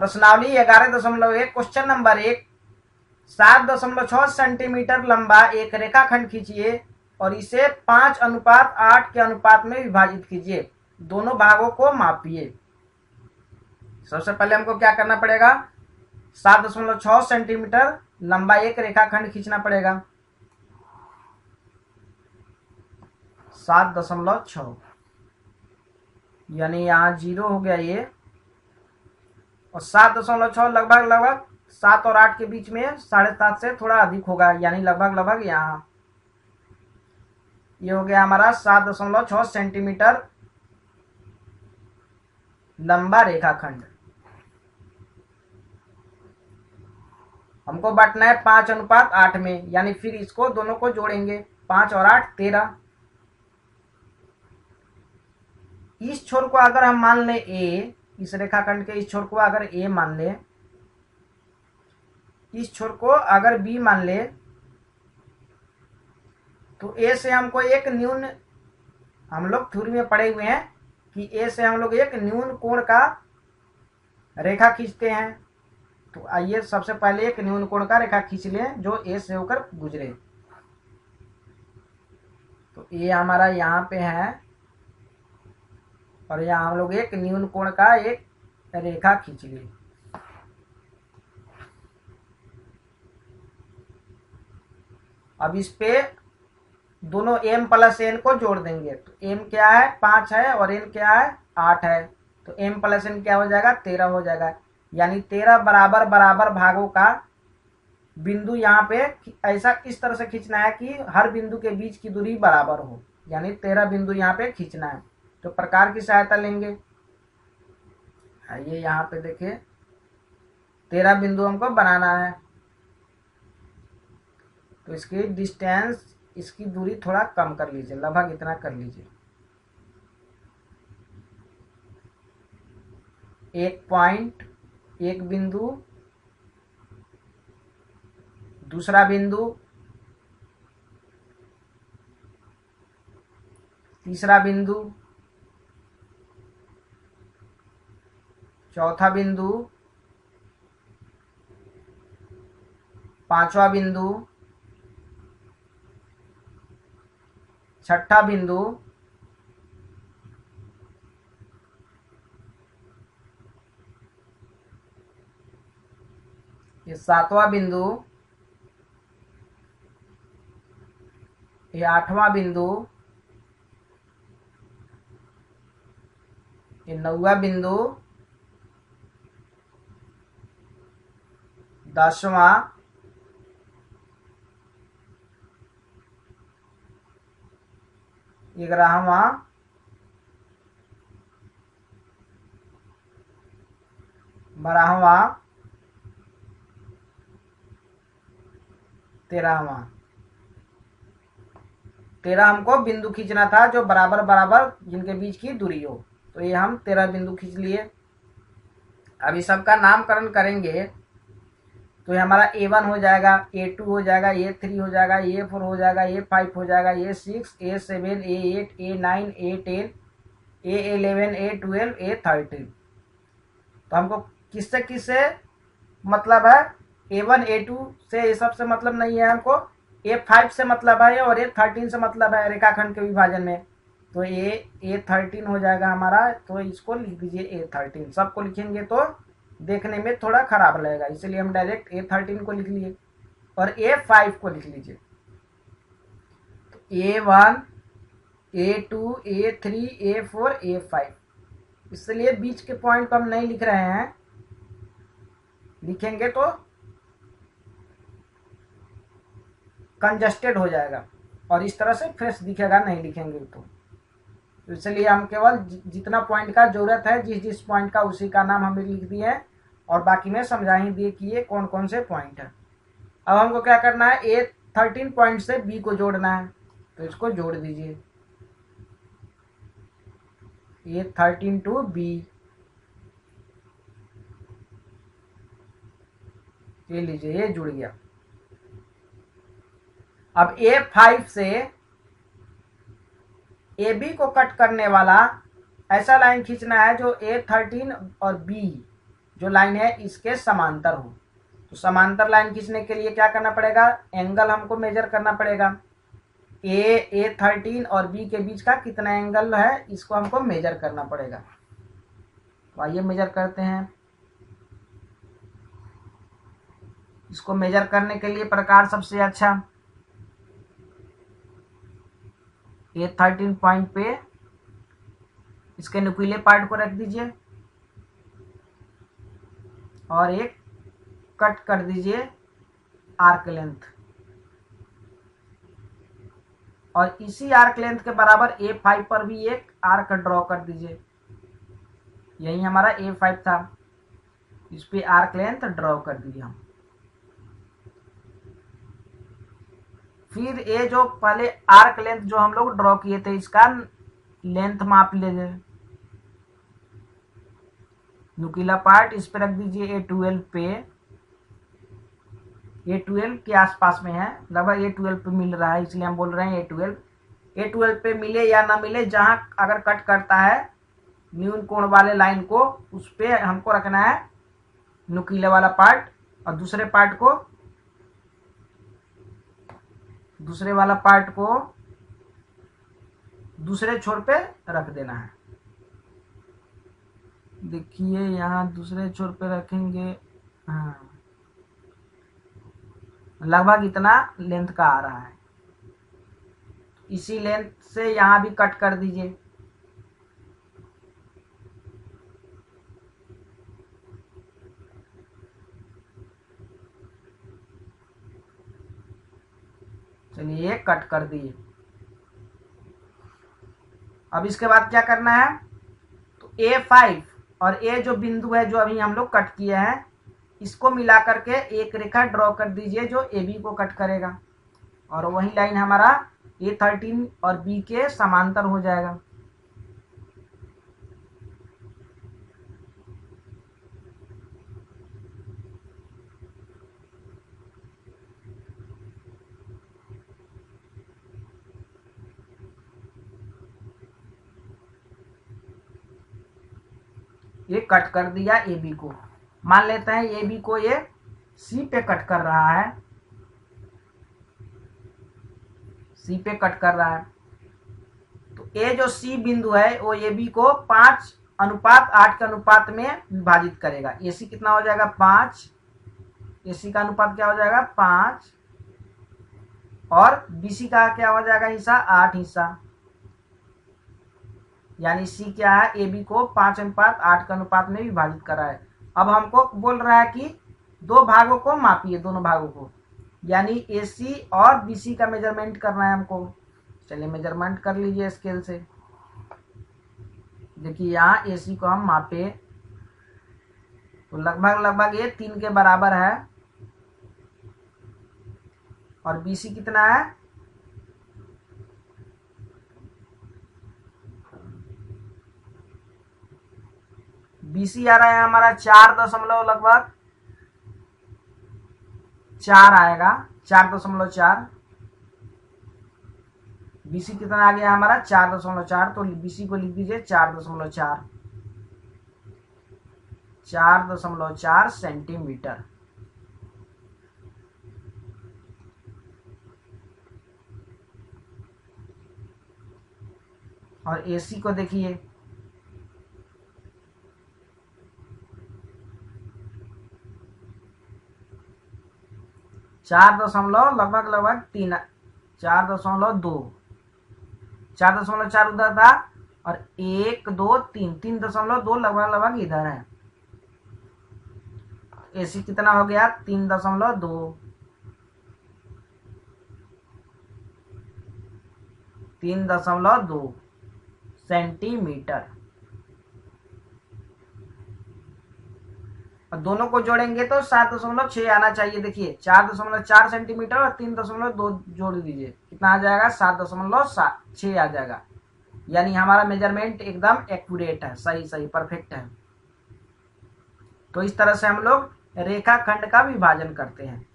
प्रश्नावली 11.1 question number 1, 7.6 centimetre लंबा एक रेखाखंड खींचिए और इसे 5:8 के अनुपात में विभाजित कीजिए। दोनों भागों को मापिए। सबसे पहले हमको क्या करना पड़ेगा, 7.6 सेंटीमीटर लंबा एक रेखाखंड खींचना पड़ेगा। 7.6 यानी यहाँ 0 हो गया ये, और 7.6 लगभग 7 और 8 के बीच में 7.5 से थोड़ा अधिक होगा, यानी लगभग यहाँ ये हो गया हमारा 7.6 सेंटीमीटर लंबा रेखाखंड। हमको बांटना है 5:8 में, यानी फिर इसको दोनों को जोड़ेंगे, 5 और 8 13। इस छोर को अगर हम मान ले ए, इस रेखाखंड के इस छोर को अगर ए मान ले, इस छोर को अगर बी मान ले, तो ए से हमको एक न्यून, हम लोग थ्योरी में पढ़े हुए हैं कि ए से हम लोग एक न्यून कोण का रेखा खींचते हैं। तो आइए सबसे पहले एक न्यून कोण का रेखा खींच लें जो ए से होकर गुजरे। तो ए हमारा यहाँ पे है और यहाँ हम लोग एक न्यून कोण का एक रेखा खींच लिए। अब इस पे दोनों m प्लस n को जोड़ देंगे। तो m क्या है, 5 है, और n क्या है, 8 है। तो m प्लस n क्या हो जाएगा, 13 हो जाएगा। यानी 13 बराबर भागों का बिंदु यहाँ पे ऐसा इस तरह से खींचना है कि हर बिंदु के बीच की दूरी बराबर हो, यानी 13 बिंदु यहाँ पे खींचना है। तो प्रकार की सहायता लेंगे। आइए यहाँ पे देखिए, 13 बिंदु हमको बनाना है। तो इसकी डिस्टेंस, इसकी दूरी थोड़ा कम कर लीजिए, लगभग इतना कर लीजिए। एक पॉइंट, एक बिंदु, दूसरा बिंदु, तीसरा बिंदु, चौथा बिंदु, पांचवा बिंदु, छठा बिंदु, ये सातवां बिंदु, ये आठवां बिंदु, ये नौवां बिंदु, 10वां, 11वां, 12वां, 13वां। 13 हमको बिंदु खींचना था जो बराबर जिनके बीच की दूरी हो। तो ये हम 13 बिंदु खींच लिए। अभी सबका नामकरण करेंगे तो ये हमारा A1 हो जाएगा, A2 हो जाएगा, A3 हो जाएगा, A4 हो जाएगा, A5 हो जाएगा, A6, A7, A8, A9, A10, A11, A12, A13। तो हमको किससे किससे मतलब है, A1 A2 से ये सब से मतलब नहीं है, हमको A5 से मतलब है और A13 से मतलब है रेखाखंड के विभाजन में। तो ये A13 हो जाएगा हमारा। तो इसको लिख दीजिए A13। सबको लिखेंगे तो देखने में थोड़ा खराब लगेगा, इसलिए हम डायरेक्ट A13 को लिख लिए और A5 को लिख लीजिए। तो A1, A2, A3, A4, A5। इसलिए बीच के पॉइंट को हम नहीं लिख रहे हैं, लिखेंगे तो कंजस्टेड हो जाएगा और इस तरह से फ्रेश दिखेगा, नहीं लिखेंगे तो इसलिए हम केवल जितना पॉइंट का जरूरत है, जिस पॉइंट का उसी का नाम हमें लिख दिए हैं और बाकी में समझा ही दिए कि ये कौन कौन से पॉइंट है। अब हमको क्या करना है, A13 पॉइंट से B को जोड़ना है। तो इसको जोड़ दीजिए, A13 टू B। ये लीजिए, ये जुड़ गया। अब A5 से AB को कट करने वाला ऐसा लाइन खींचना है जो A13 और B जो लाइन है इसके समांतर हो। तो समांतर लाइन खींचने के लिए क्या करना पड़ेगा, एंगल हमको मेजर करना पड़ेगा। A13 और B के बीच का कितना एंगल है इसको हमको मेजर करना पड़ेगा। तो आइए मेजर करते हैं। इसको मेजर करने के लिए प्रकार सबसे अच्छा A13 पॉइंट पे इसके नुकीले पार्ट को रख दीजिए और एक कट कर दीजिए आर्क लेंथ, और इसी आर्क लेंथ के बराबर A5 पर भी एक आर्क ड्रॉ कर दीजिए। यही हमारा A5 था, इस पे आर्क लेंथ ड्रॉ कर दिया हम। फिर ये जो पहले आर्क लेंथ जो हम लोग ड्रॉ किए थे इसका लेंथ माप लीजिए। नुकीला पार्ट इस पे रख दीजिए A12 पे, A12 के आसपास में है, लगभग A12 पे मिल रहा है इसलिए हम बोल रहे हैं A12 पे मिले या ना मिले, जहां अगर कट करता है न्यून कोण वाले लाइन को उस पे हमको रखना है नुकीले वाला पार्ट, और दूसरे वाला पार्ट को दूसरे छोर पे रख देना है। देखिए यहाँ दूसरे छोर पे रखेंगे, हाँ लगभग इतना लेंथ का आ रहा है। इसी लेंथ से यहाँ भी कट कर दीजिए। चलिए ये कट कर दिए। अब इसके बाद क्या करना है, तो A5 और A जो बिंदु है जो अभी हम लोग कट किए हैं इसको मिला करके एक रेखा ड्रॉ कर दीजिए जो AB को कट करेगा, और वही लाइन हमारा A13 और B के समांतर हो जाएगा। ये कट कर दिया AB को। मान लेते हैं AB को ये C पे कट कर रहा है, C पे कट कर रहा है, तो A जो C बिंदु है वो AB को 5:8 के अनुपात में विभाजित करेगा। AC कितना हो जाएगा 5, AC का अनुपात क्या हो जाएगा 5, और BC का क्या हो जाएगा हिस्सा 8 हिस्सा, यानी C क्या है AB को 5:8 के अनुपात में विभाजित कर रहा है। अब हमको बोल रहा है कि दो भागों को मापिए, दोनों भागों को, यानी AC और BC का मेजरमेंट करना है हमको। चलिए मेजरमेंट कर लीजिए स्केल से। देखिए यहाँ AC को हम मापे तो लगभग ये 3 के बराबर है, और BC कितना है BC आ रहा है हमारा 4 लगभग 4 आएगा, 4.4। BC कितना आ गया हमारा 4.4, तो BC को लिख दीजिए 4.4 सेंटीमीटर। और AC को देखिए 4 लगभग 3, 4.2, 4.4 उधर था, और 1 2 3, 3.2 लगभग इधर है। AC कितना हो गया 3.2, 3.2 सेंटीमीटर। और दोनों को जोड़ेंगे तो 7.6 आना चाहिए। देखिए 4.4 सेंटीमीटर और 3.2 जोड़ दीजिए, कितना आ जाएगा 7.6 आ जाएगा। यानी हमारा मेजरमेंट एकदम एक्यूरेट है, सही परफेक्ट है। तो इस तरह से हम लोग रेखाखंड का विभाजन करते हैं।